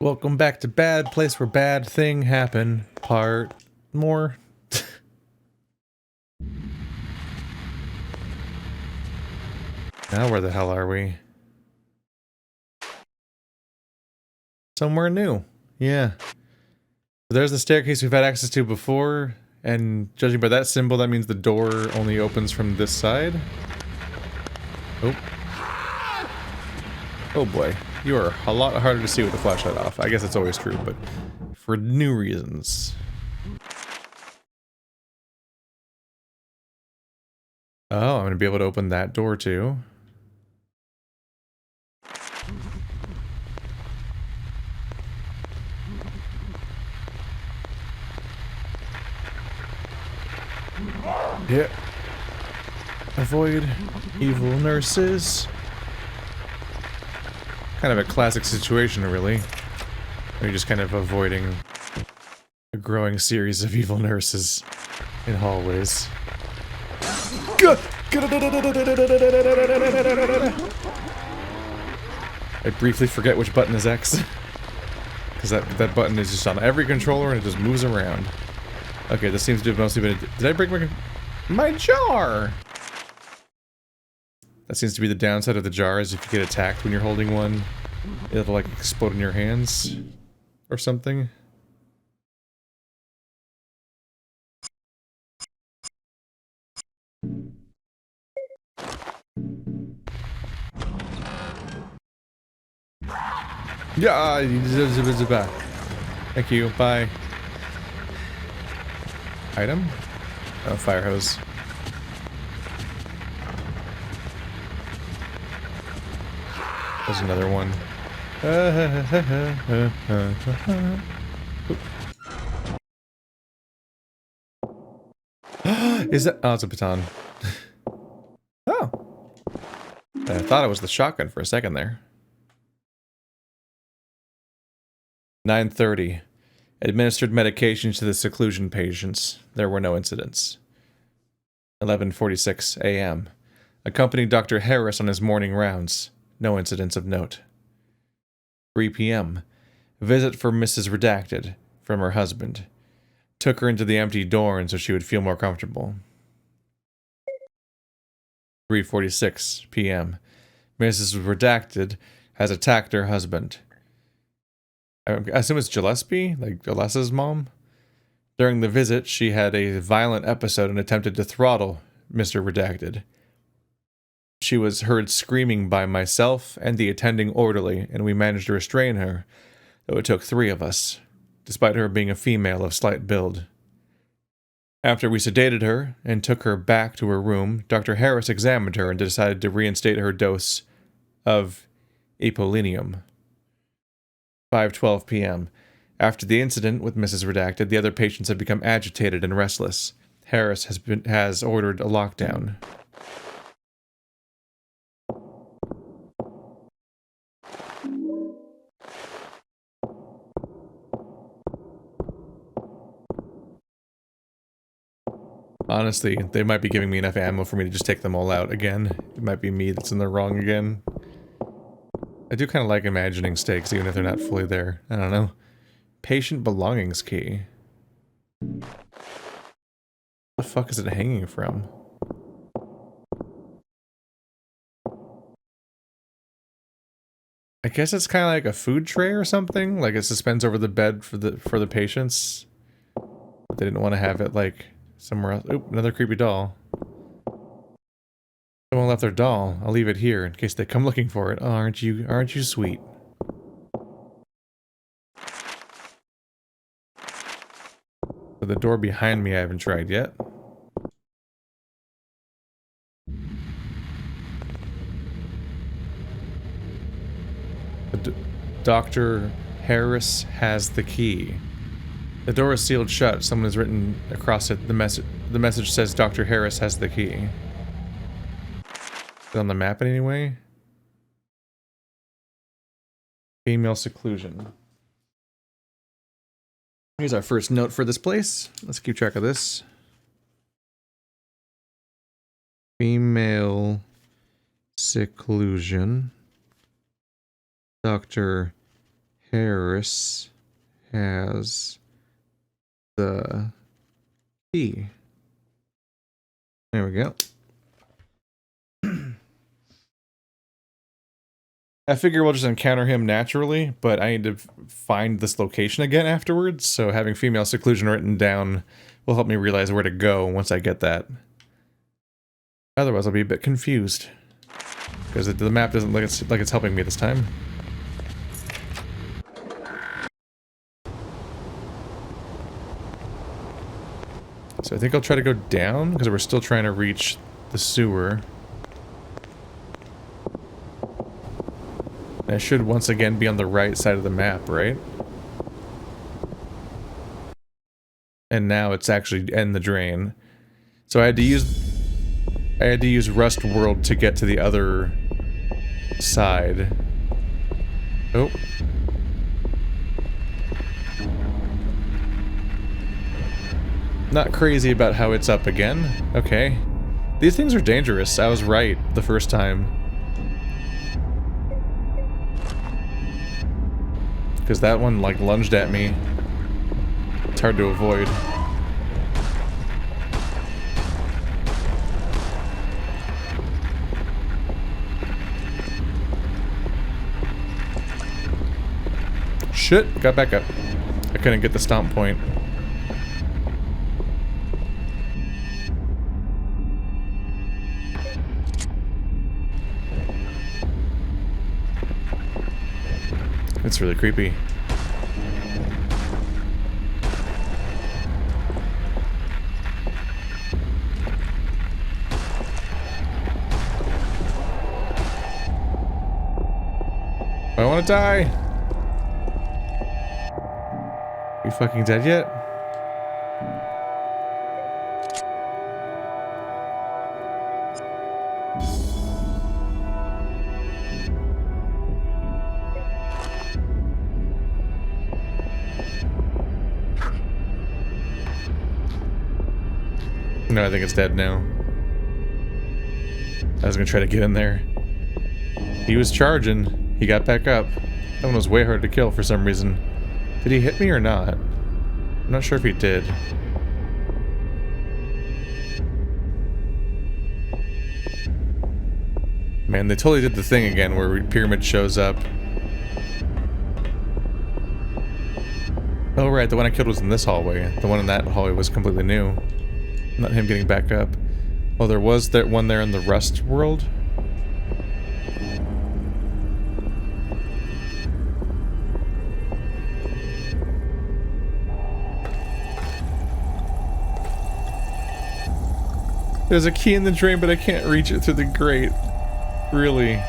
Welcome back to Bad Place Where Bad Thing Happen. Part more. Now where the hell are we? Somewhere new. Yeah. There's the staircase we've had access to before, and judging by that symbol, that means the door only opens from this side. Oh. Oh boy. You are a lot harder to see with the flashlight off. I guess it's always true, but for new reasons. Oh, I'm gonna be able to open that door too. Yeah. Avoid evil nurses. Kind of a classic situation, really. Where you're just kind of avoiding a growing series of evil nurses in hallways. I briefly forget which button is X. Because that button is just on every controller and it just moves around. Okay, this seems to have mostly been... Did I break my jar? That seems to be the downside of the jar, is if you get attacked when you're holding one, it'll like explode in your hands. Or something. Yeah, thank you, bye. Item? Oh, fire hose. There's another one. Is that? Oh, it's a baton. Oh. I thought it was the shotgun for a second there. 9:30. Administered medication to the seclusion patients. There were no incidents. 11:46 a.m. Accompanied Dr. Harris on his morning rounds. No incidents of note. 3 p.m. Visit for Mrs. Redacted from her husband. Took her into the empty dorm so she would feel more comfortable. 3:46 p.m. Mrs. Redacted has attacked her husband. I assume it's Gillespie, like Alessa's mom. During the visit, she had a violent episode and attempted to throttle Mr. Redacted. She was heard screaming by myself and the attending orderly, and we managed to restrain her, though it took 3 of us, despite her being a female of slight build. After we sedated her and took her back to her room, Dr. Harris examined her and decided to reinstate her dose of eponymous. 5:12 p.m. After the incident with Mrs. Redacted, the other patients had become agitated and restless. Harris has ordered a lockdown. Honestly, they might be giving me enough ammo for me to just take them all out again. It might be me that's in the wrong again. I do kind of like imagining stakes, even if they're not fully there. I don't know. Patient belongings key. What the fuck is it hanging from? I guess it's kind of like a food tray or something. Like it suspends over the bed for the patients. But they didn't want to have it like somewhere else. Oop, another creepy doll. Someone left their doll. I'll leave it here in case they come looking for it. Oh, aren't you sweet? So the door behind me I haven't tried yet. Dr. Harris has the key. The door is sealed shut. Someone has written across it the message says Dr. Harris has the key. Is it on the map in any way? Female seclusion. Here's our first note for this place. Let's keep track of this. Female seclusion. Dr. Harris has the key. There we go. I figure we'll just encounter him naturally, but I need to find this location again afterwards, so having female seclusion written down will help me realize where to go once I get that. Otherwise, I'll be a bit confused, because the map doesn't look like it's helping me this time. So I think I'll try to go down, because we're still trying to reach the sewer. I should once again be on the right side of the map, right? And now it's actually in the drain. So I had to use Rust World to get to the other side. Oh. Not crazy about how it's up again. Okay. These things are dangerous. I was right the first time. Because that one, like, lunged at me. It's hard to avoid. Shit, got back up. I couldn't get the stomp point. It's really creepy. I want to die. You fucking dead yet? No, I think it's dead now. I was gonna try to get in there. He was charging. He got back up. That one was way hard to kill for some reason. Did he hit me or not? I'm not sure if he did. Man, they totally did the thing again where Pyramid shows up. Oh right, the one I killed was in this hallway. The one in that hallway was completely new. Not him getting back up. Oh, there was that one there in the Rust world? There's a key in the drain, but I can't reach it through the grate. Really.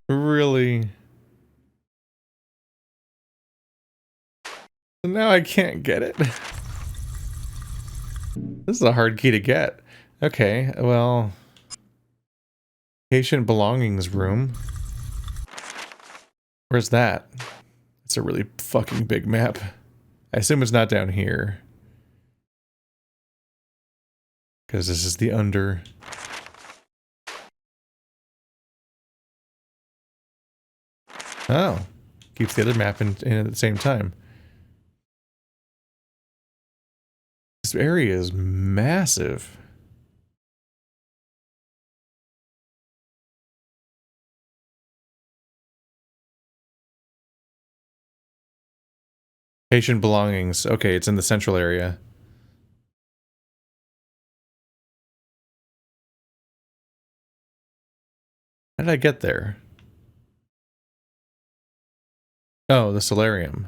Really. Now I can't get it. This is a hard key to get. Okay, well... Patient belongings room. Where's that? It's a really fucking big map. I assume it's not down here. Because this is the under... Oh. Keeps the other map in at the same time. This area is massive. Patient belongings. Okay, it's in the central area. How did I get there? Oh, the solarium.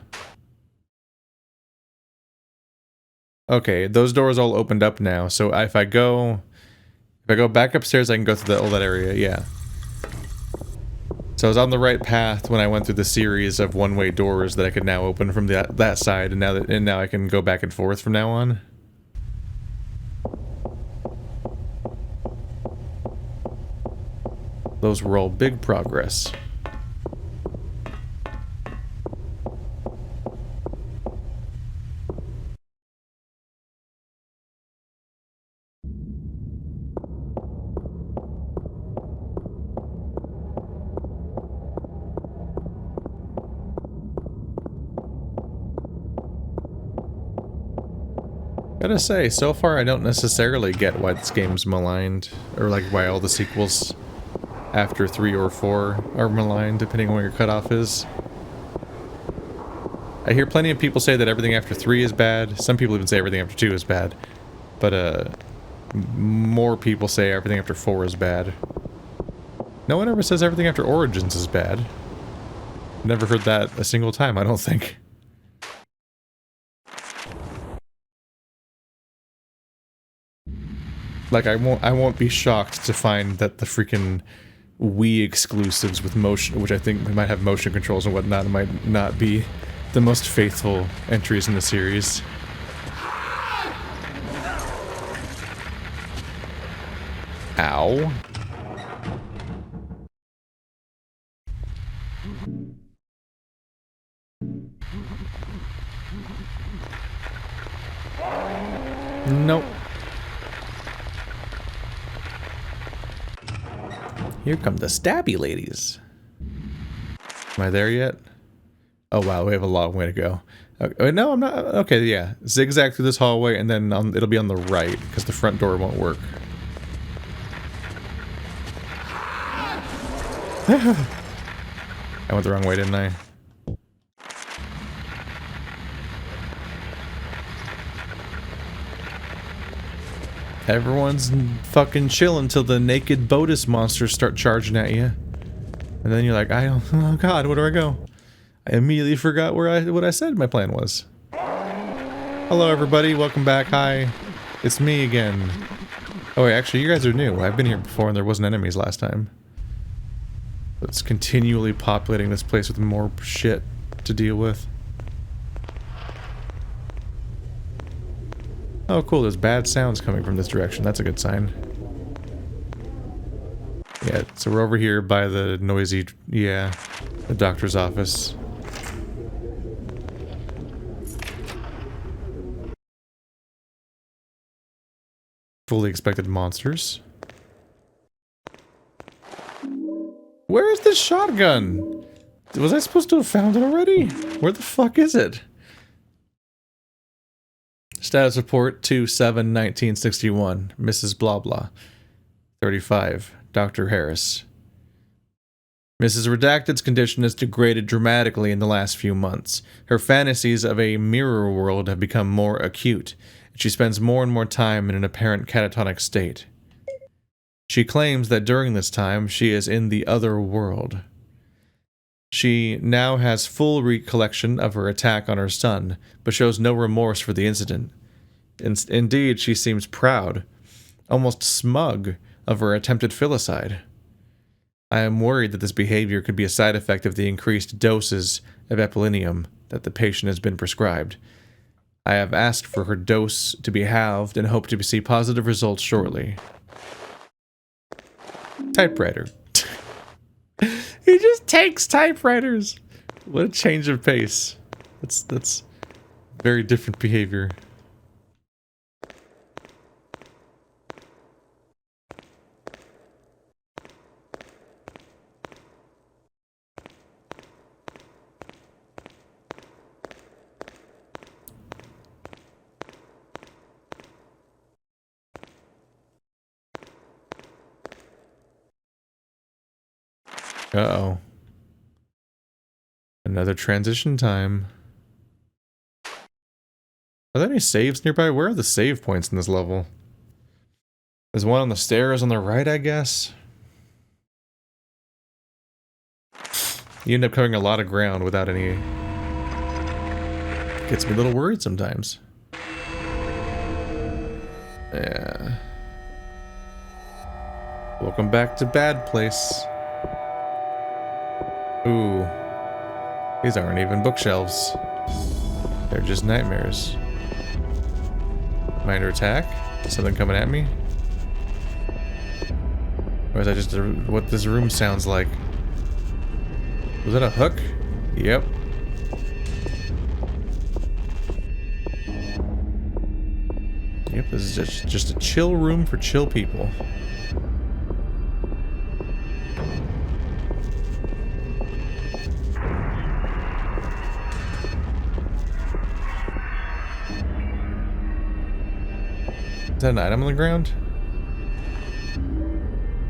Okay, those doors all opened up now, so if I go back upstairs, I can go through that area, yeah. So I was on the right path when I went through the series of one-way doors that I could now open from that side, and now I can go back and forth from now on. Those were all big progress. gotta say, so far I don't necessarily get why this game's maligned, or like why all the sequels after 3 or 4 are maligned, depending on where your cutoff is. I hear plenty of people say that everything after 3 is bad. Some people even say everything after 2 is bad. But, more people say everything after 4 is bad. No one ever says everything after Origins is bad. Never heard that a single time, I don't think. Like, I won't be shocked to find that the freaking Wii exclusives with motion, which I think might have motion controls and whatnot, might not be the most faithful entries in the series. Ow. Nope. Here come the stabby ladies. Am I there yet? Oh wow, we have a long way to go. Okay, no, I'm not. Okay, yeah. Zigzag through this hallway and then it'll be on the right because the front door won't work. I went the wrong way, didn't I? Everyone's fucking chill until the naked Bodis monsters start charging at you. And then you're like, oh god, where do I go? I immediately forgot what I said my plan was. Hello everybody, welcome back, hi. It's me again. Oh wait, actually you guys are new. I've been here before and there wasn't enemies last time. It's continually populating this place with more shit to deal with. Oh cool, there's bad sounds coming from this direction. That's a good sign. Yeah, so we're over here by the noisy, the doctor's office. Fully expected monsters. Where is this shotgun? Was I supposed to have found it already? Where the fuck is it? Status report 2/7/1961. Mrs. Blah Blah. 35. Dr. Harris. Mrs. Redacted's condition has degraded dramatically in the last few months. Her fantasies of a mirror world have become more acute, and she spends more and more time in an apparent catatonic state. She claims that during this time, she is in the other world. She now has full recollection of her attack on her son, but shows no remorse for the incident. Indeed, she seems proud, almost smug, of her attempted filicide. I am worried that this behavior could be a side effect of the increased doses of epilinium that the patient has been prescribed. I have asked for her dose to be halved and hope to see positive results shortly. Typewriter. He just takes typewriters. What a change of pace. That's very different behavior. Uh-oh. Another transition time. Are there any saves nearby? Where are the save points in this level? There's one on the stairs on the right, I guess. You end up covering a lot of ground without any... Gets me a little worried sometimes. Yeah. Welcome back to Bad Place. Ooh. These aren't even bookshelves. They're just nightmares. Am I under attack? Is something coming at me? Or is that just what this room sounds like? Was that a hook? Yep. Yep, this is just a chill room for chill people. Is that an item on the ground?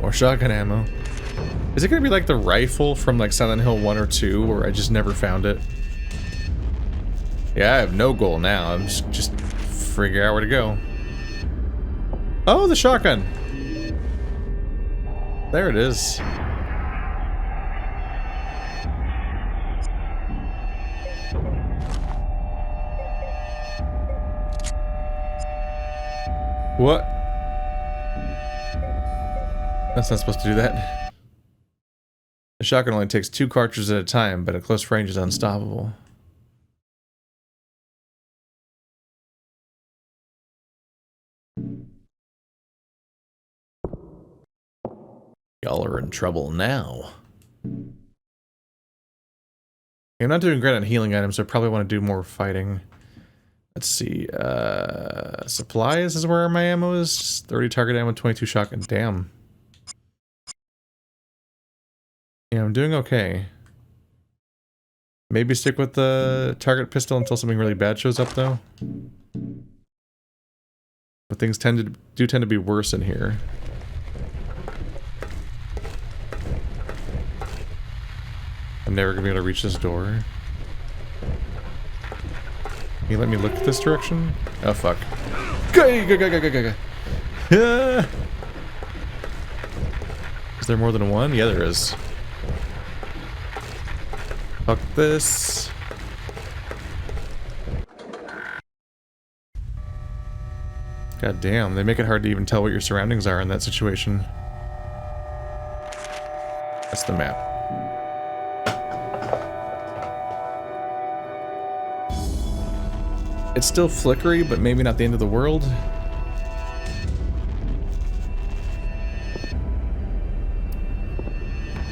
Or shotgun ammo. Is it gonna be like the rifle from like Silent Hill 1 or 2 where I just never found it? Yeah, I have no goal now. I'm just figure out where to go. Oh, the shotgun! There it is. What? That's not supposed to do that. The shotgun only takes 2 cartridges at a time, but at close range is unstoppable. Y'all are in trouble now. I'm not doing great on healing items, so I probably want to do more fighting. Let's see, supplies is where my ammo is. 30 target ammo, 22 shotgun. Damn. Yeah, I'm doing okay. Maybe stick with the target pistol until something really bad shows up, though. But things tend to be worse in here. I'm never gonna be able to reach this door. Can you let me look this direction? Oh fuck. Go. Is there more than one? Yeah, there is. Fuck this. God damn, they make it hard to even tell what your surroundings are in that situation. That's the map. It's still flickery, but maybe not the end of the world.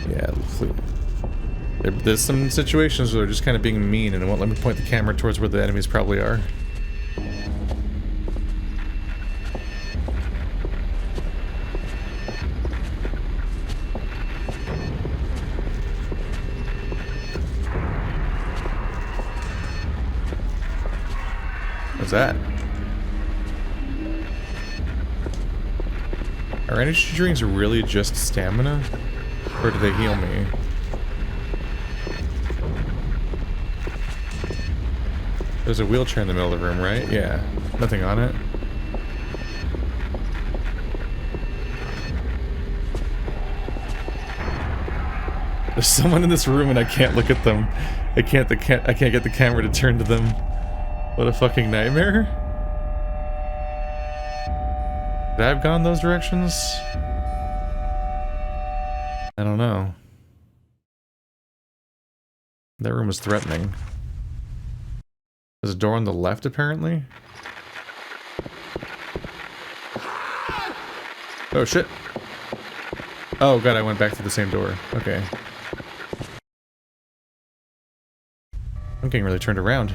Yeah, there's some situations where they're just kind of being mean and it won't let me point the camera towards where the enemies probably are. What's that? Are energy drinks really just stamina? Or do they heal me? There's a wheelchair in the middle of the room, right? Yeah. Nothing on it. There's someone in this room and I can't look at them. I can't get the camera to turn to them. What a fucking nightmare. Could I have gone those directions? I don't know. That room was threatening. There's a door on the left, apparently. Oh, shit. Oh, God, I went back to the same door. Okay. I'm getting really turned around.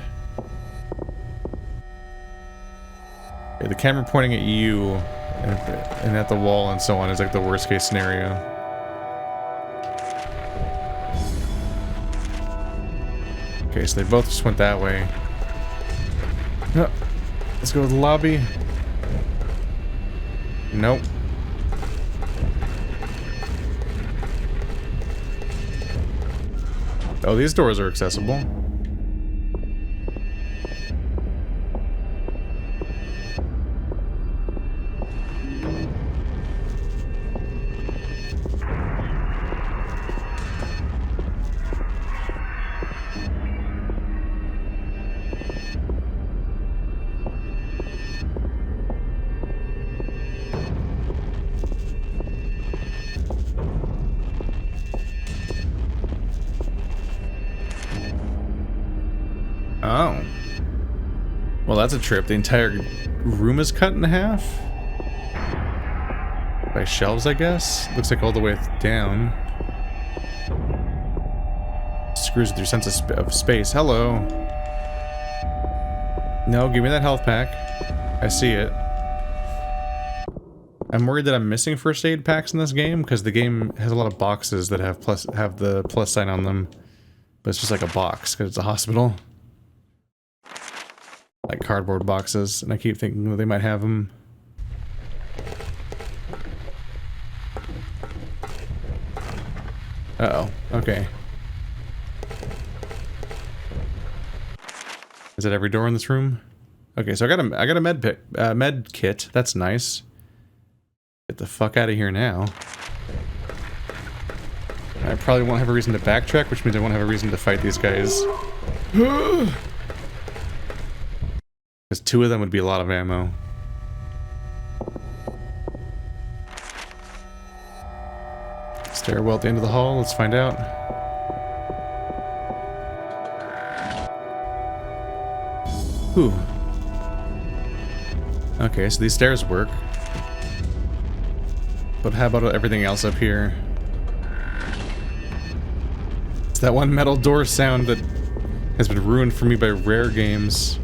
Okay, the camera pointing at you and at the wall and so on is like the worst case scenario. Okay, so they both just went that way. No. Let's go to the lobby. Nope. Oh, these doors are accessible. Oh. Well, that's a trip. The entire room is cut in half? By shelves, I guess? Looks like all the way down. Screws with your sense of space. Hello. No, give me that health pack. I see it. I'm worried that I'm missing first aid packs in this game, because the game has a lot of boxes that have the plus sign on them. But it's just like a box, because it's a hospital. Like cardboard boxes, and I keep thinking they might have them. Uh-oh. Okay. Is that every door in this room? Okay, so I got a med kit. That's nice. Get the fuck out of here now. I probably won't have a reason to backtrack, which means I won't have a reason to fight these guys. Because 2 of them would be a lot of ammo. Stairwell at the end of the hall. Let's find out. Whew. Okay, so these stairs work. But how about everything else up here? It's that one metal door sound that has been ruined for me by rare games.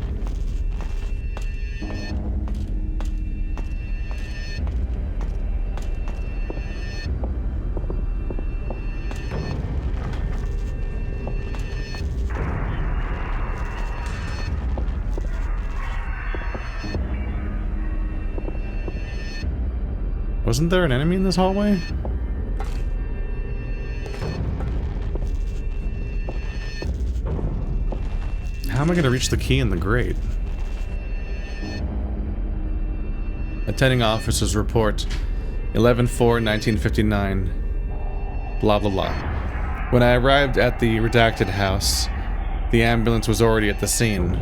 Wasn't there an enemy in this hallway? How am I gonna reach the key in the grate? Attending officer's report, 11/4/1959. Blah blah blah. When I arrived at the redacted house, the ambulance was already at the scene.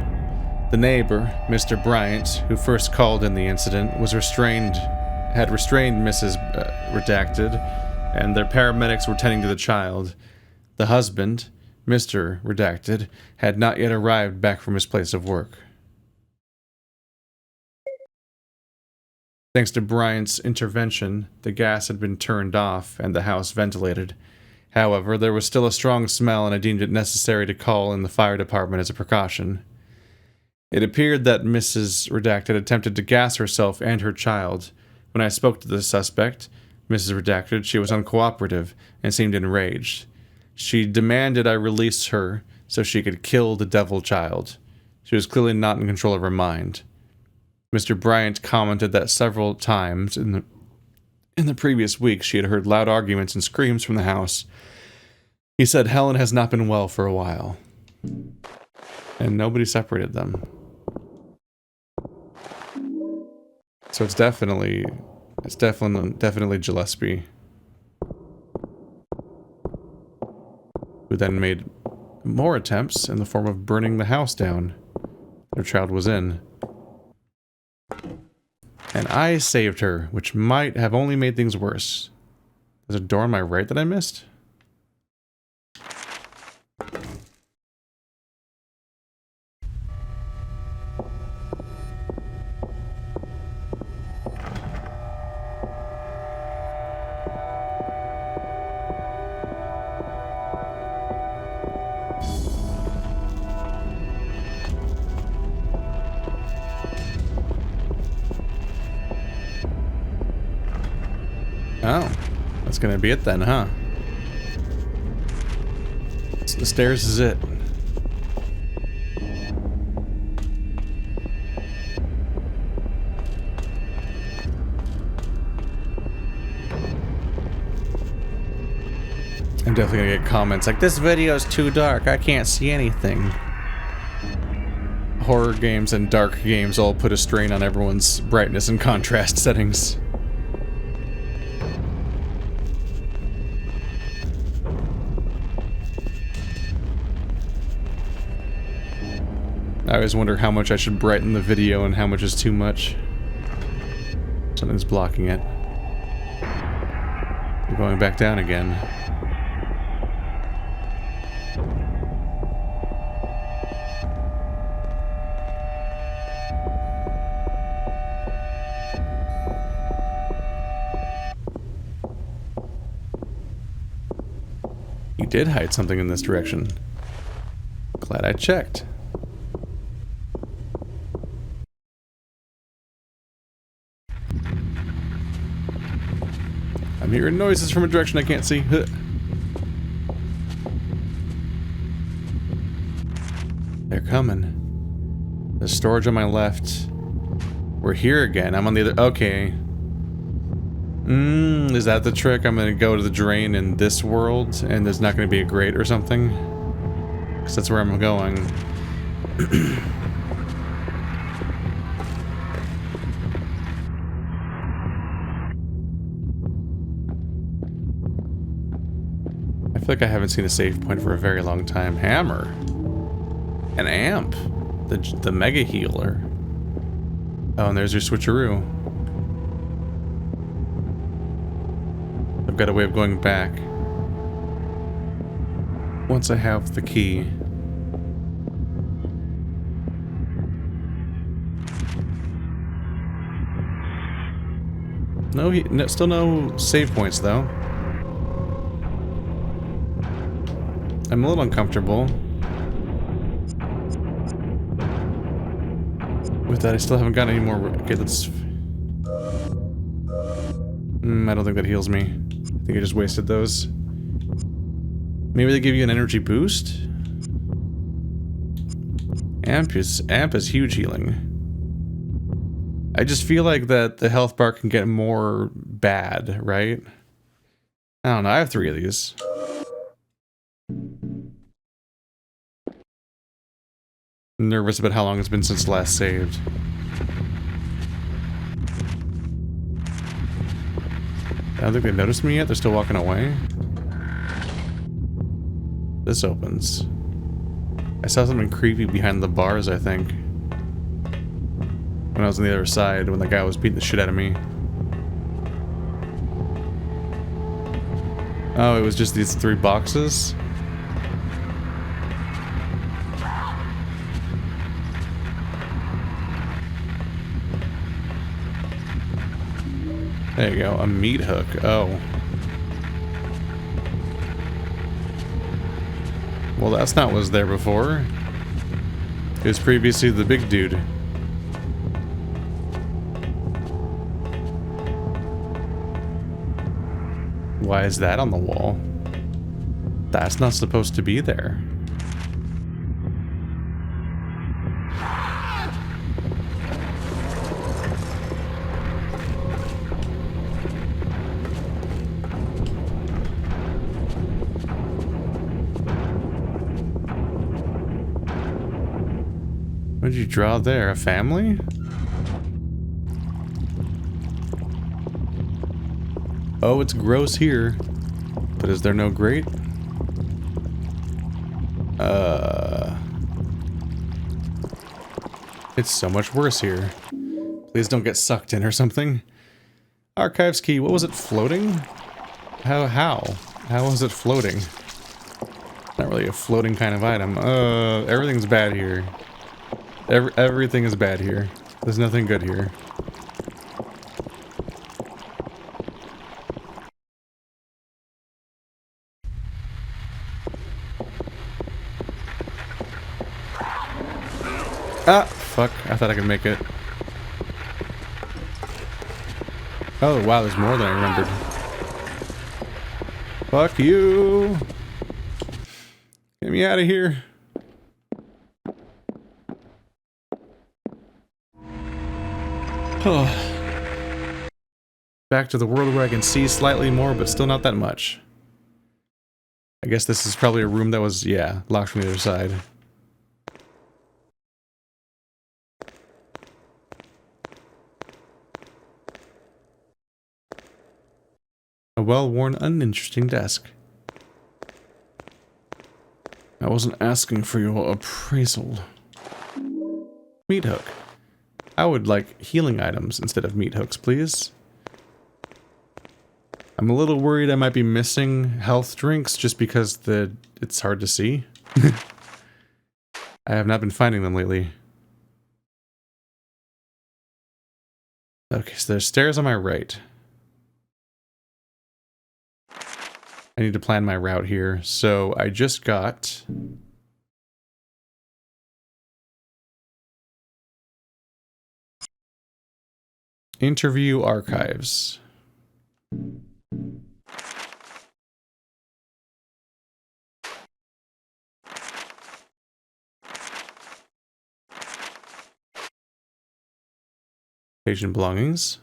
The neighbor, Mr. Bryant, who first called in the incident, had restrained Mrs. Redacted, and their paramedics were tending to the child. The husband, Mr. Redacted, had not yet arrived back from his place of work. Thanks to Bryant's intervention, the gas had been turned off and the house ventilated. However, there was still a strong smell, and I deemed it necessary to call in the fire department as a precaution. It appeared that Mrs. Redacted attempted to gas herself and her child. When I spoke to the suspect, Mrs. Redacted, she was uncooperative and seemed enraged. She demanded I release her so she could kill the devil child. She was clearly not in control of her mind. Mr. Bryant commented that several times in the previous week she had heard loud arguments and screams from the house. He said Helen has not been well for a while. And nobody separated them. So it's definitely Gillespie, who then made more attempts in the form of burning the house down their child was in. And I saved her, which might have only made things worse. There's a door on my right that I missed? Oh, that's gonna be it then, huh? So the stairs is it. I'm definitely gonna get comments like, this video is too dark, I can't see anything. Horror games and dark games all put a strain on everyone's brightness and contrast settings. I always wonder how much I should brighten the video and how much is too much. Something's blocking it. We're going back down again. He did hide something in this direction. Glad I checked. I'm hearing noises from a direction I can't see. Huh. They're coming. There's storage on my left. We're here again. I'm on the other... Okay. Is that the trick? I'm gonna go to the drain in this world, and there's not gonna be a grate or something? Because that's where I'm going. I feel like I haven't seen a save point for a very long time. Hammer. An amp. The mega healer. Oh, and there's your switcheroo. I've got a way of going back. Once I have the key. No, still no save points though. I'm a little uncomfortable. With that, I still haven't gotten any more. Okay, let's. I don't think that heals me. I think I just wasted those. Maybe they give you an energy boost? Amp is huge healing. I just feel like that the health bar can get more bad, right? I don't know, I have 3 of these. I'm nervous about how long it's been since last saved. I don't think they've noticed me yet, they're still walking away. This opens. I saw something creepy behind the bars, I think. When I was on the other side, when the guy was beating the shit out of me. Oh, it was just these 3 boxes? There you go, a meat hook. Oh. Well, that's not what was there before. It was previously the big dude. Why is that on the wall? That's not supposed to be there. What did you draw there? A family? Oh, it's gross here. But is there no grate? It's so much worse here. Please don't get sucked in or something. Archives key, what was it, floating? How was it floating? Not really a floating kind of item. Everything's bad here. Everything is bad here. There's nothing good here. Ah, fuck. I thought I could make it. Oh, wow, there's more than I remembered. Fuck you! Get me out of here. Oh. Back to the world where I can see slightly more, but still not that much. I guess this is probably a room that was, yeah, locked from the other side. A well-worn, uninteresting desk. I wasn't asking for your appraisal. Meat hook. I would like healing items instead of meat hooks, please. I'm a little worried I might be missing health drinks just because it's hard to see. I have not been finding them lately. Okay, so there's stairs on my right. I need to plan my route here. So I just got... Interview archives. Patient belongings.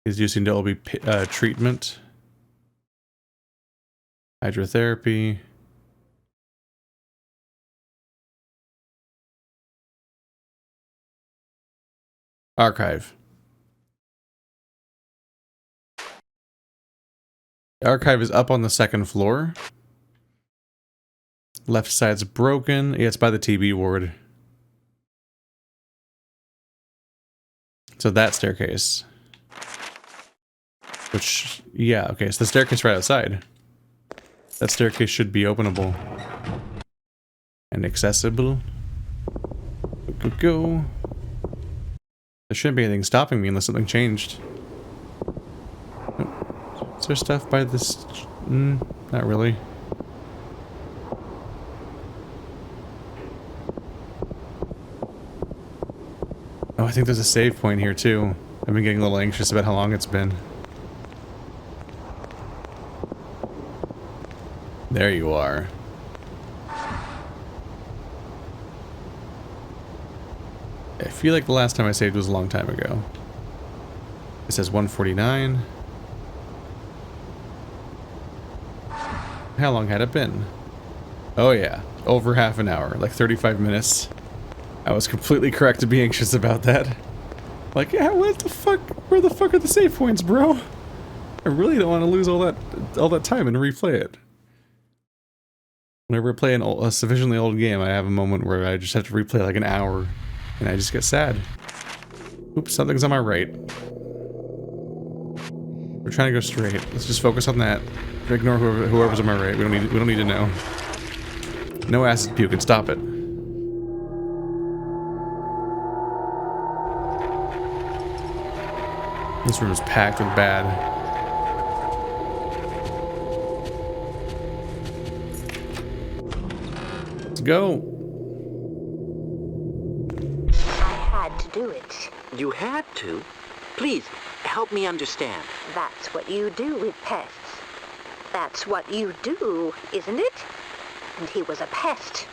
He's using Dolby treatment. Hydrotherapy. Archive. The archive is up on the second floor. Left side's broken. Yeah, it's by the TB ward. So that staircase. Which, yeah, okay, so the staircase right outside. That staircase should be openable. And accessible. Go. There shouldn't be anything stopping me unless something changed. Oh. Is there stuff by this? Not really. Oh, I think there's a save point here too. I've been getting a little anxious about how long it's been. There you are. I feel like the last time I saved was a long time ago. It says 149. How long had it been? Oh yeah, over half an hour, like 35 minutes. I was completely correct to be anxious about that. Like, yeah, what the fuck? Where the fuck are the save points, bro? I really don't want to lose all that time and replay it. Whenever I play a sufficiently old game, I have a moment where I just have to replay like an hour, and I just get sad. Oops, something's on my right. We're trying to go straight. Let's just focus on that. Ignore whoever's on my right. We don't need to know. No acid puke can stop it. This room is packed with bad. Let's go. I had to do it. You had to? Please, help me understand. That's what you do with pests. That's what you do, isn't it? And he was a pest.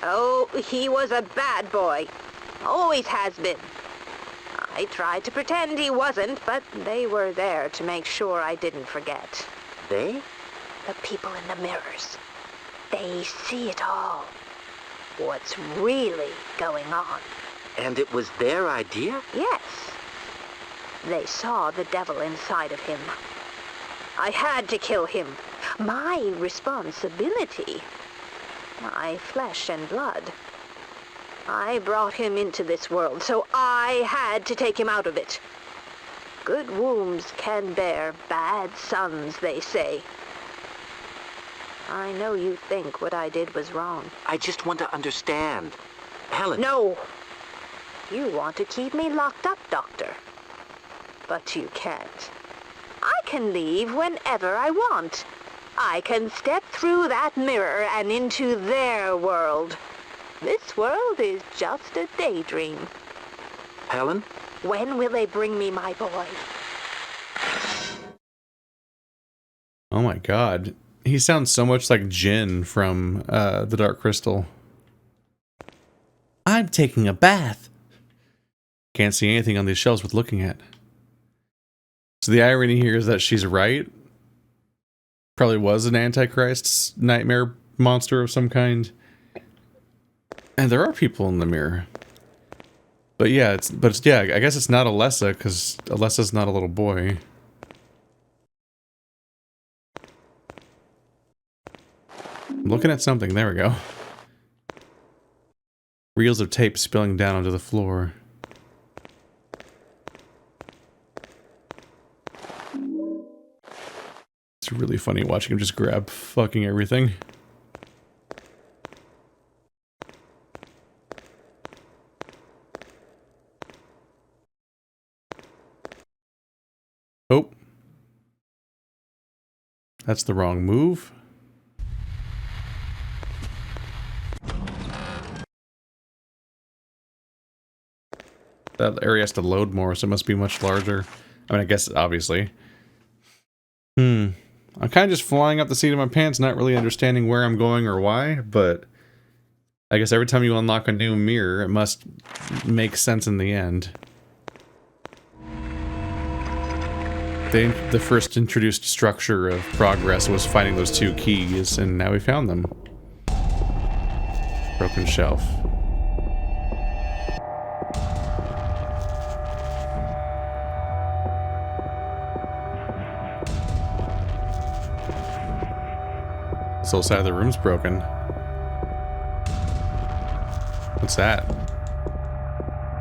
Oh, he was a bad boy. Always has been. I tried to pretend he wasn't, but they were there to make sure I didn't forget. They? The people in the mirrors. They see it all. What's really going on. And it was their idea? Yes. They saw the devil inside of him. I had to kill him. My responsibility. My flesh and blood. I brought him into this world, so I had to take him out of it. Good wombs can bear bad sons, they say. I know you think what I did was wrong. I just want to understand. Helen. No! You want to keep me locked up, Doctor. But you can't. I can leave whenever I want. I can step through that mirror and into their world. This world is just a daydream. Helen? When will they bring me my boy? Oh my god. He sounds so much like Jin from The Dark Crystal. I'm taking a bath. Can't see anything on these shelves worth looking at. So the irony here is that she's right. Probably was an Antichrist's nightmare monster of some kind. And there are people in the mirror. But yeah, I guess it's not Alessa, because Alessa's not a little boy. I'm looking at something, there we go. Reels of tape spilling down onto the floor. It's really funny watching him just grab fucking everything. Oh. That's the wrong move. That area has to load more, so it must be much larger. I mean, I guess, obviously. I'm kind of just flying up the seat of my pants, not really understanding where I'm going or why, but I guess every time you unlock a new mirror, it must make sense in the end. The first introduced structure of progress was finding those 2 keys, and now we found them. Broken shelf. This whole side of the room's broken. What's that?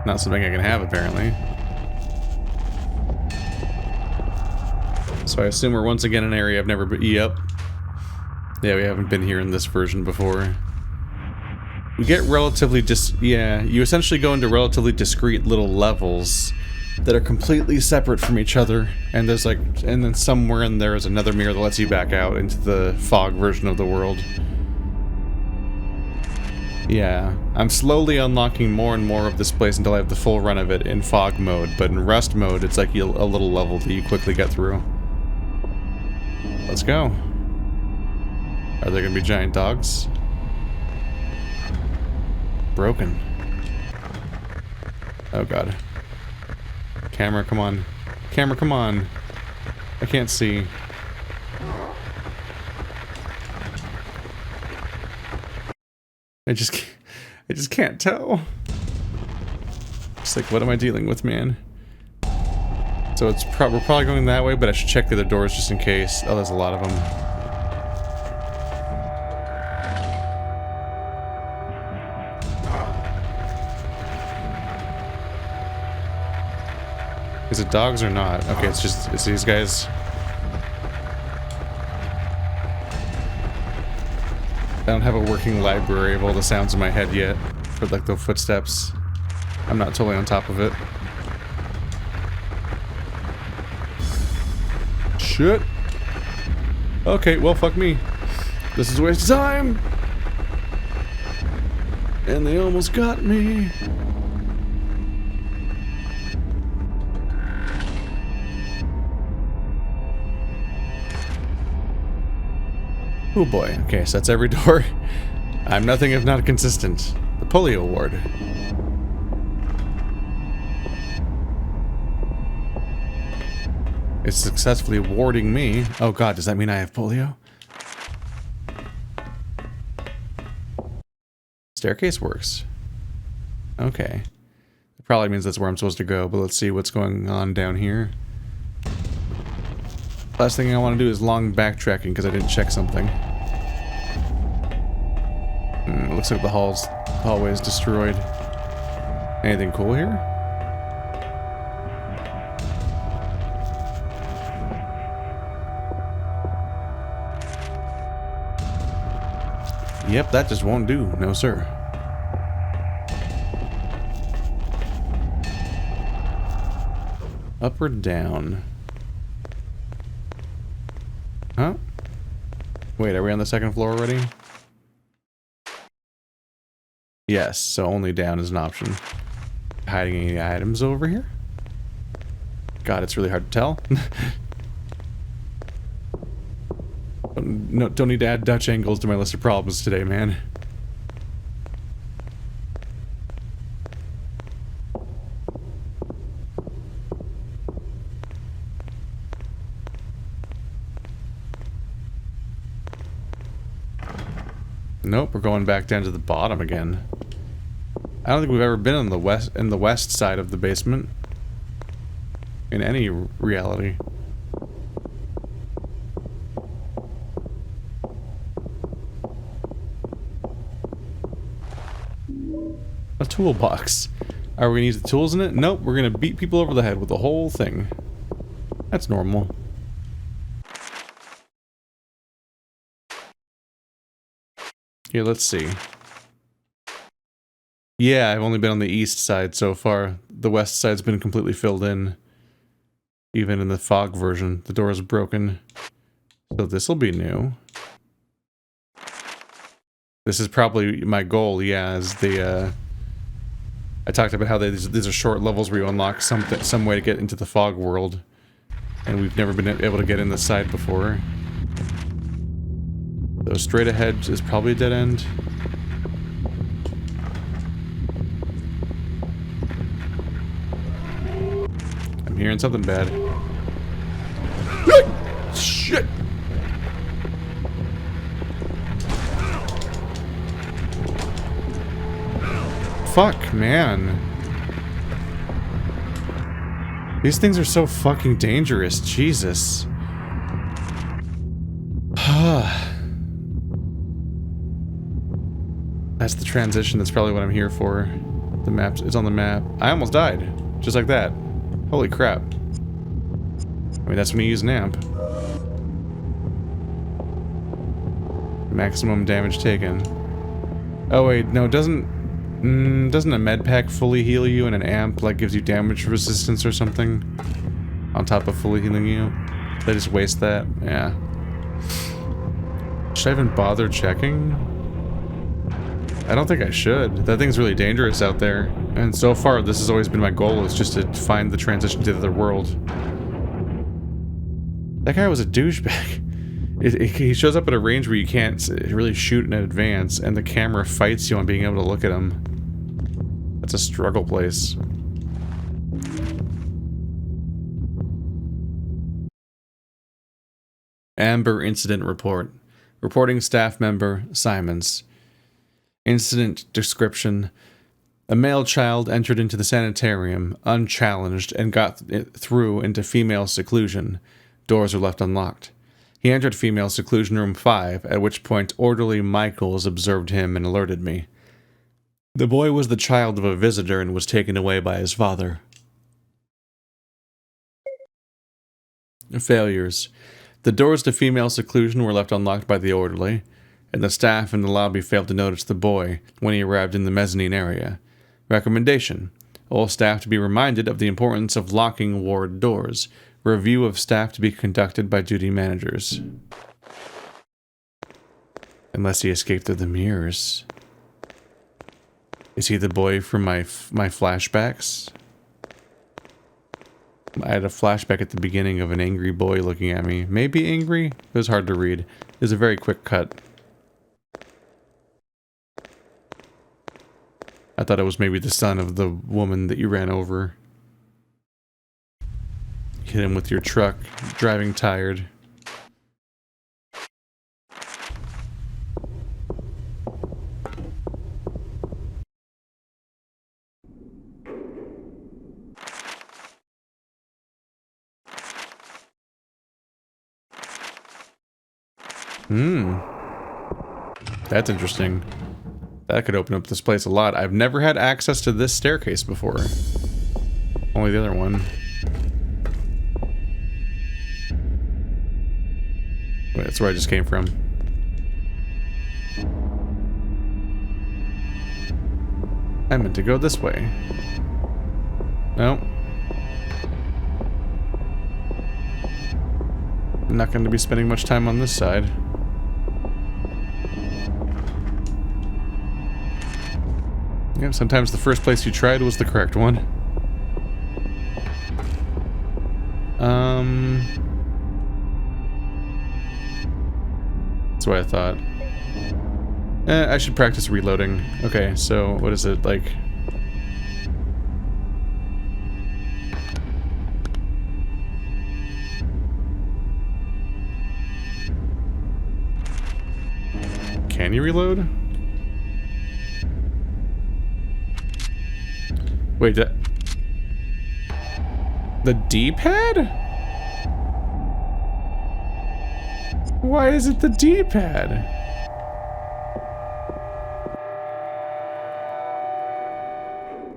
Not something I can have, apparently. So I assume we're once again in an area I've never been. Yep. Yeah, we haven't been here in this version before. We get relatively yeah, you essentially go into relatively discrete little levels that are completely separate from each other, and there's like, and then somewhere in there is another mirror that lets you back out into the fog version of the world. Yeah, I'm slowly unlocking more and more of this place until I have the full run of it in fog mode, but in rust mode, it's like a little level that you quickly get through. Let's go. Are there gonna be giant dogs? Broken. Oh god. Camera, come on. Camera, come on. I can't see. I just can't tell. It's like, what am I dealing with, man? So it's we're probably going that way, but I should check the other doors just in case. Oh, there's a lot of them. Is it dogs or not? Okay, it's these guys. I don't have a working library of all the sounds in my head yet for like the footsteps. I'm not totally on top of it. Shit. Okay, well, fuck me. This is a waste of time. And they almost got me. Oh boy. Okay, so that's every door. I'm nothing if not consistent. The polio ward. It's successfully warding me. Oh god, does that mean I have polio? Staircase works. Okay. It probably means that's where I'm supposed to go, but let's see what's going on down here. Last thing I want to do is long backtracking because I didn't check something. It looks like the hallway is destroyed. Anything cool here? Yep, that just won't do. No, sir. Up or down? Huh? Wait, are we on the second floor already? Yes, so only down is an option. Hiding any items over here? God, it's really hard to tell. No, don't need to add Dutch angles to my list of problems today, man. Nope, we're going back down to the bottom again. I don't think we've ever been in the west side of the basement. In any reality. A toolbox. Are we gonna use the tools in it? Nope, we're gonna beat people over the head with the whole thing. That's normal. Here, let's see. Yeah, I've only been on the east side so far. The west side's been completely filled in. Even in the fog version, the door is broken. So this'll be new. This is probably my goal, yeah, is the, I talked about how these are short levels where you unlock some way to get into the fog world. And we've never been able to get in this side before. So straight ahead is probably a dead end. I'm hearing something bad. fuck, man? These things are so fucking dangerous. Jesus. That's the transition. That's probably what I'm here for. The map is on the map. I almost died. Just like that. Holy crap. I mean, that's when you use an amp. Maximum damage taken. Oh wait, no, doesn't a med pack fully heal you and an amp like gives you damage resistance or something? On top of fully healing you? They just waste that? Yeah. Should I even bother checking? I don't think I should. That thing's really dangerous out there. And so far, this has always been my goal, is just to find the transition to the other world. That guy was a douchebag. He shows up at a range where you can't really shoot in advance, and the camera fights you on being able to look at him. That's a struggle place. Amber Incident Report. Reporting staff member, Simons. Incident description. A male child entered into the sanitarium, unchallenged, and got through into female seclusion. Doors are left unlocked. He entered female seclusion room 5, at which point orderly Michaels observed him and alerted me. The boy was the child of a visitor and was taken away by his father. Failures. The doors to female seclusion were left unlocked by the orderly, and the staff in the lobby failed to notice the boy when he arrived in the mezzanine area. Recommendation. All staff to be reminded of the importance of locking ward doors. Review of staff to be conducted by duty managers. Unless he escaped through the mirrors. Is he the boy from my flashbacks? I had a flashback at the beginning of an angry boy looking at me. Maybe angry? It was hard to read. It was a very quick cut. I thought it was maybe the son of the woman that you ran over. Hit him with your truck, driving tired. That's interesting. That could open up this place a lot. I've never had access to this staircase before. Only the other one. Wait, that's where I just came from. I meant to go this way. No. I'm not going to be spending much time on this side. Yeah, sometimes the first place you tried was the correct one. That's what I thought. I should practice reloading. Okay, so what is it like? Can you reload? Wait, the D-pad? Why is it the D-pad?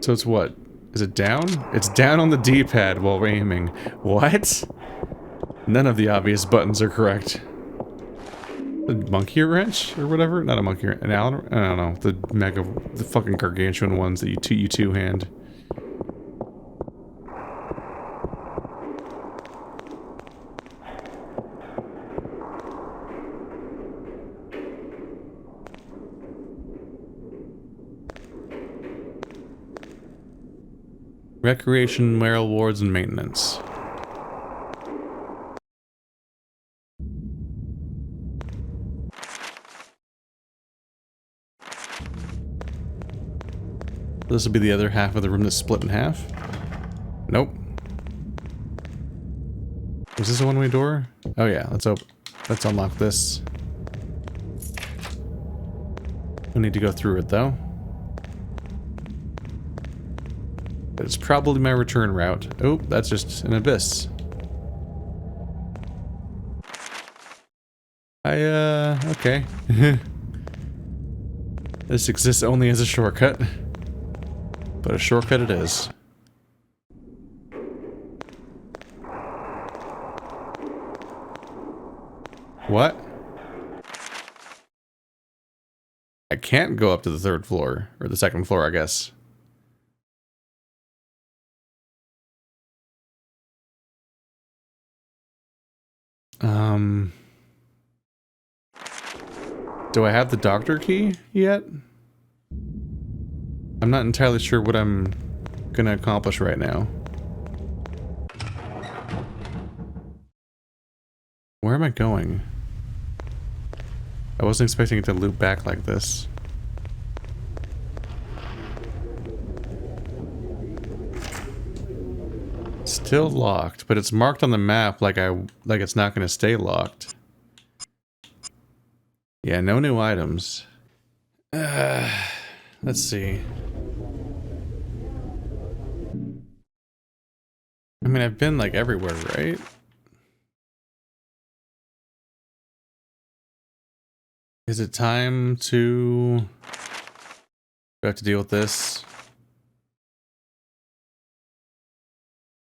So it's what? Is it down? It's down on the D-pad while aiming. What? None of the obvious buttons are correct. The monkey wrench or whatever? Not a monkey wrench. An Allen? I don't know. The fucking gargantuan ones that you two-hand. Recreation, mayoral wards, and maintenance. This will be the other half of the room that's split in half. Nope. Was this a one-way door? Oh yeah, let's unlock this. We need to go through it though. It's probably my return route. Oh, that's just an abyss. Okay. This exists only as a shortcut. But a shortcut it is. What? I can't go up to the third floor. Or the second floor, I guess. Do I have the doctor key yet? I'm not entirely sure what I'm gonna accomplish right now. Where am I going? I wasn't expecting it to loop back like this. Still locked, but it's marked on the map like it's not gonna stay locked. Yeah, no new items. Let's see. I mean, I've been like everywhere, right? Is it time to... Do I have to deal with this?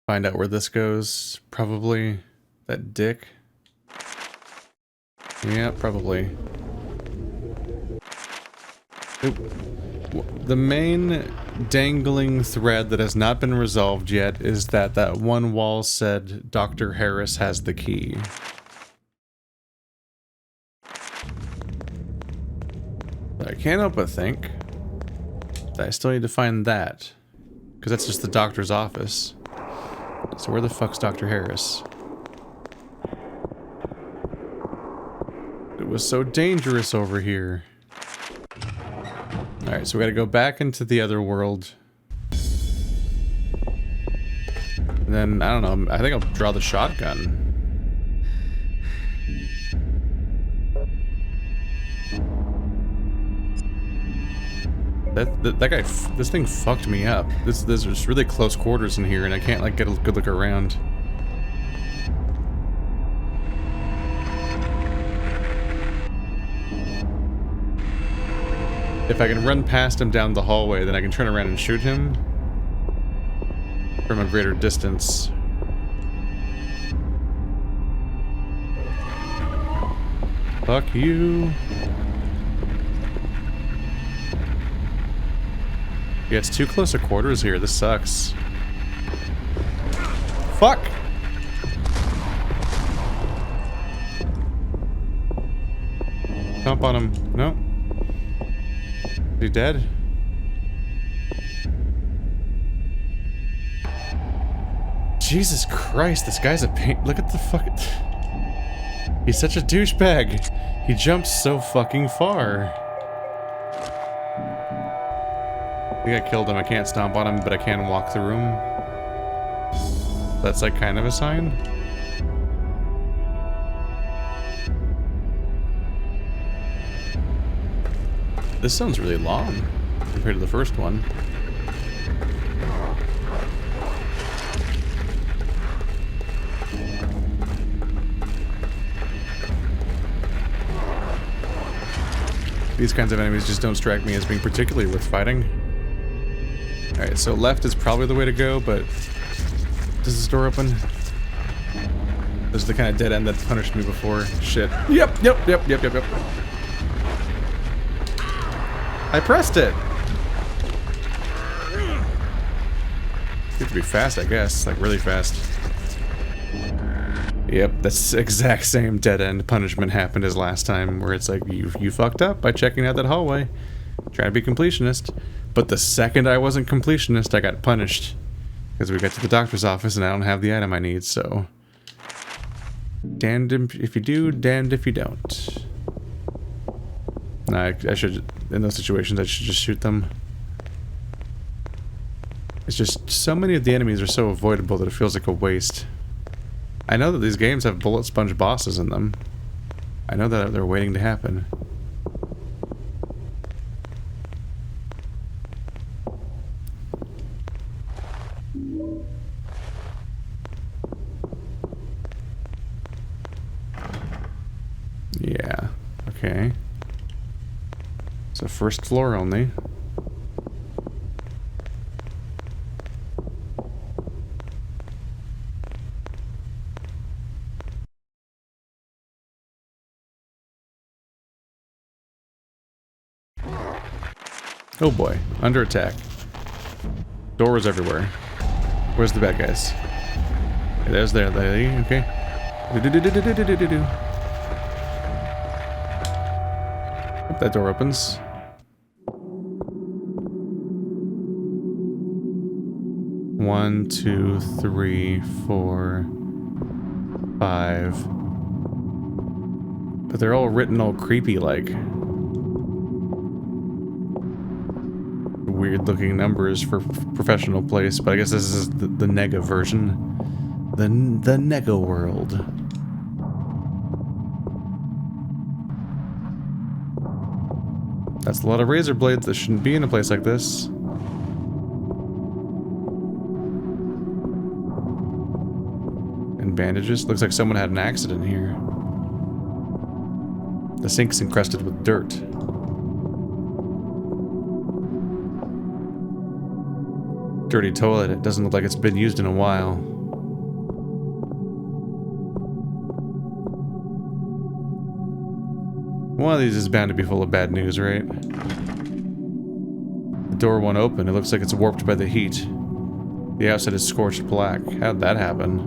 Find out where this goes? Probably. That dick? Yeah, probably. The main dangling thread that has not been resolved yet is that one wall said Dr. Harris has the key. I can't help but think that I still need to find that, because that's just the doctor's office. So where the fuck's Dr. Harris? It was so dangerous over here. Alright, so we gotta go back into the other world. And then, I don't know, I think I'll draw the shotgun. That guy, this thing fucked me up. There's really close quarters in here and I can't like get a good look around. If I can run past him down the hallway, then I can turn around and shoot him from a greater distance. Fuck you. Yeah, it's too close to quarters here. This sucks. Fuck! Jump on him. No. Is he dead? Jesus Christ, this guy's a pain. Look at the fucking... He's such a douchebag. He jumped so fucking far. I think I killed him. I can't stomp on him, but I can walk the room. That's like kind of a sign. This sounds really long compared to the first one. These kinds of enemies just don't strike me as being particularly worth fighting. Alright, so left is probably the way to go, but... Does this door open? This is the kind of dead end that punished me before. Shit. Yep. I pressed it! You have to be fast, I guess. Like, really fast. Yep, that's the exact same dead end punishment happened as last time, where it's like, you fucked up by checking out that hallway. Trying to be completionist. But the second I wasn't completionist, I got punished. Because we got to the doctor's office and I don't have the item I need, so... Damned if you do, damned if you don't. Nah, I should... In those situations, I should just shoot them. It's just... So many of the enemies are so avoidable that it feels like a waste. I know that these games have bullet sponge bosses in them. I know that they're waiting to happen. Yeah, okay. So first floor only. Oh boy, under attack. Doors everywhere. Where's the bad guys? Okay, there's their lady, okay. Hope that door opens. One, two, three, four, five. But they're all written all creepy like. Weird looking numbers for professional place, but I guess this is the Nega version. The Nega world. That's a lot of razor blades that shouldn't be in a place like this. And bandages. Looks like someone had an accident here. The sink's encrusted with dirt. Dirty toilet. It doesn't look like it's been used in a while. One of these is bound to be full of bad news, right? The door won't open. It looks like it's warped by the heat. The outside is scorched black. How'd that happen?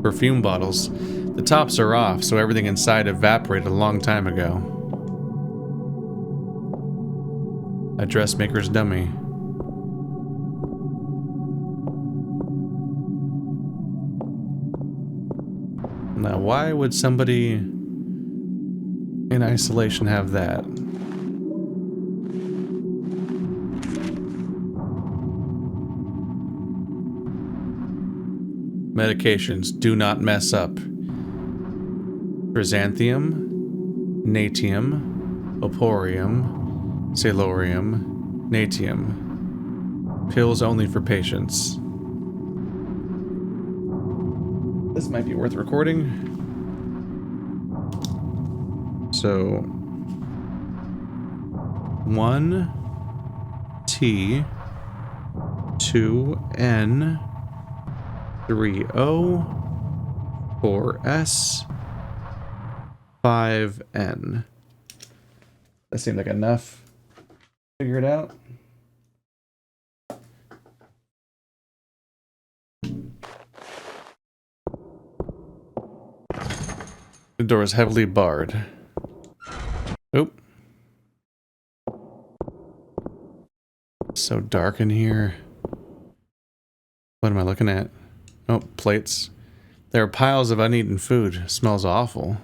Perfume bottles. The tops are off, so everything inside evaporated a long time ago. A dressmaker's dummy. Now, why would somebody in isolation have that? Medications. Do not mess up. Chrysanthemum, natium, oporium, salorium, natium. Pills only for patients. This might be worth recording. So 1T 2N 3O 4S 5N. That seemed like enough. Figure it out. The door is heavily barred. Oop. So dark in here. What am I looking at? Oh, plates. There are piles of uneaten food. Smells awful.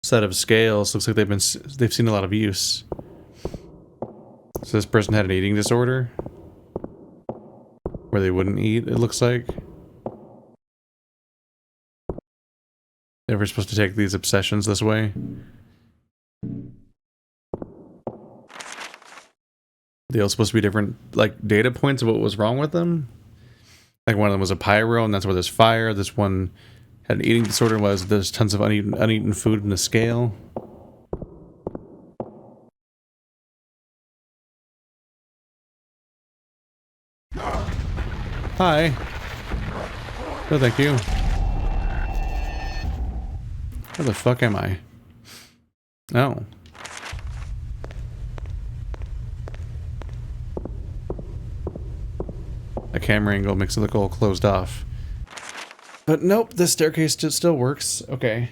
Set of scales. Looks like they've seen a lot of use. So this person had an eating disorder where they wouldn't eat, it looks like. They were supposed to take these obsessions this way. They all supposed to be different, like, data points of what was wrong with them. Like, one of them was a pyro, and that's where there's fire. This one had an eating disorder, there's tons of uneaten food in the scale. Hi. Oh, thank you. Where the fuck am I? Oh. A camera angle makes it look all closed off. But nope, this staircase still works. Okay.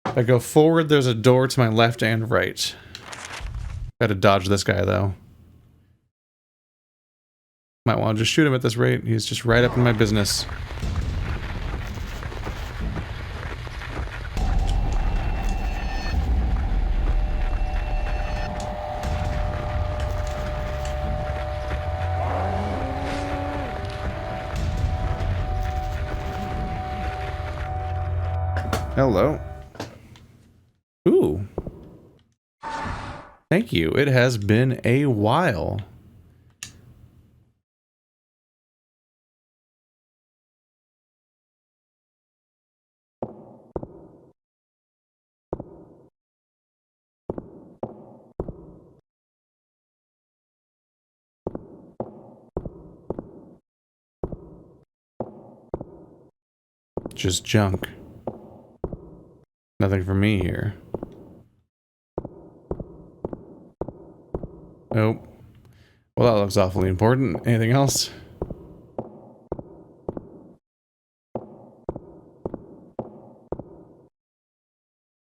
If I go forward, there's a door to my left and right. Gotta dodge this guy, though. Might want to just shoot him at this rate. He's just right up in my business. Hello. Ooh. Thank you. It has been a while. Just junk. Nothing for me here. Nope. Well, that looks awfully important. Anything else?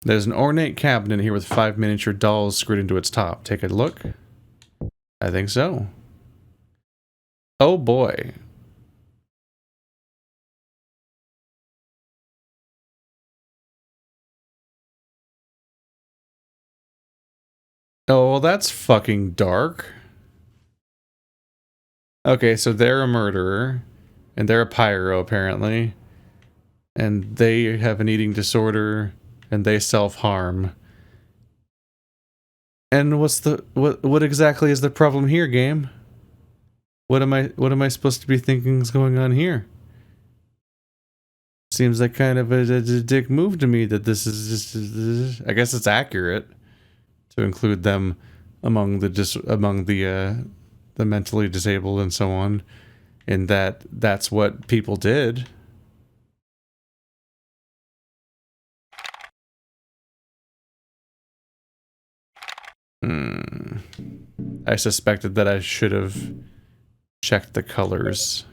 There's an ornate cabinet here with 5 miniature dolls screwed into its top. Take a look. I think so. Oh boy. Oh, well, that's fucking dark. Okay, so they're a murderer, and they're a pyro, apparently. And they have an eating disorder, and they self-harm. And what exactly is the problem here, game? What am I supposed to be thinking is going on here? Seems like kind of a dick move to me that this is just, I guess it's accurate to include them among the mentally disabled and so on, and that's what people did. I suspected that I should have checked the colors.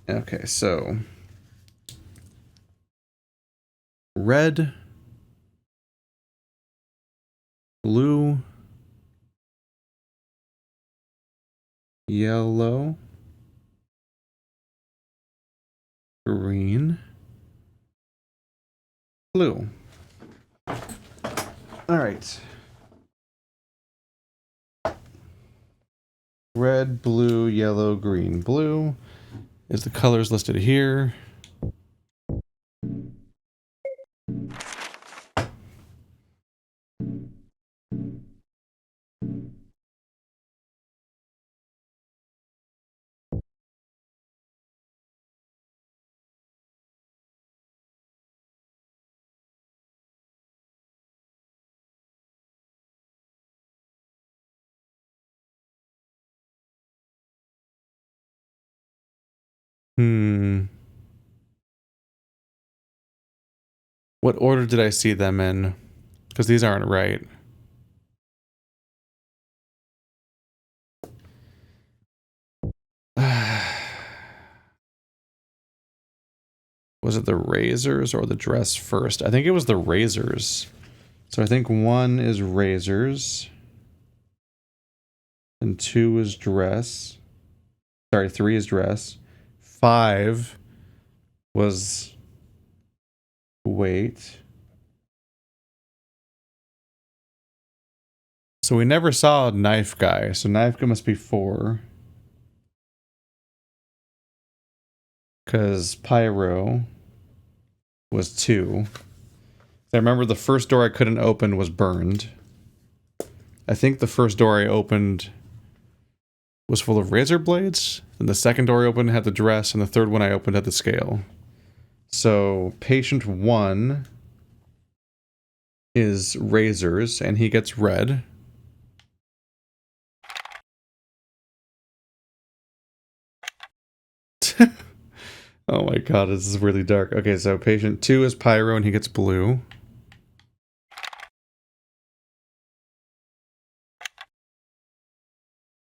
Okay, so red, blue, yellow, green, blue. All right. Red, blue, yellow, green, blue is the colors listed here. What order did I see them in? Because these aren't right. Was it the razors or the dress first? I think it was the razors. So I think 1 is razors. And 2 is dress. Sorry, 3 is dress. 5 was weight. So we never saw knife guy. So knife guy must be 4. Because pyro was 2. I remember the first door I couldn't open was burned. I think the first door I opened was full of razor blades, and the second door I opened had the dress, and the third one I opened had the scale. So patient 1 is razors, and he gets red. Oh my god, this is really dark. Okay, so patient 2 is pyro, and he gets blue.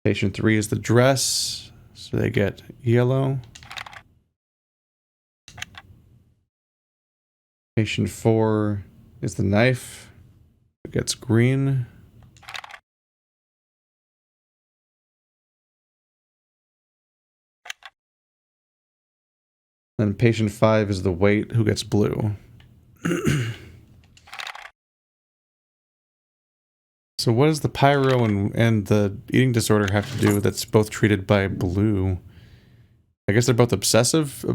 Patient 3 is the dress, so they get yellow. Patient 4 is the knife, it gets green. And patient 5 is the weight, who gets blue. So what does the pyro and the eating disorder have to do that's both treated by blue? I guess they're both obsessive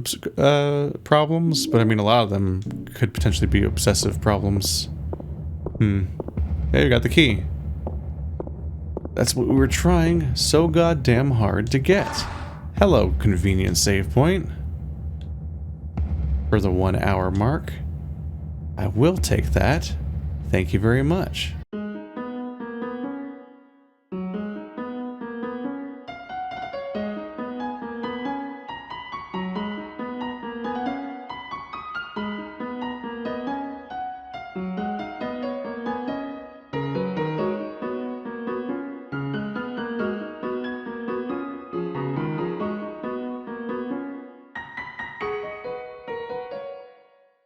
problems, but I mean a lot of them could potentially be obsessive problems. Hey, we got the key. That's what we were trying so goddamn hard to get. Hello, convenient save point. For the 1 hour mark. I will take that. Thank you very much.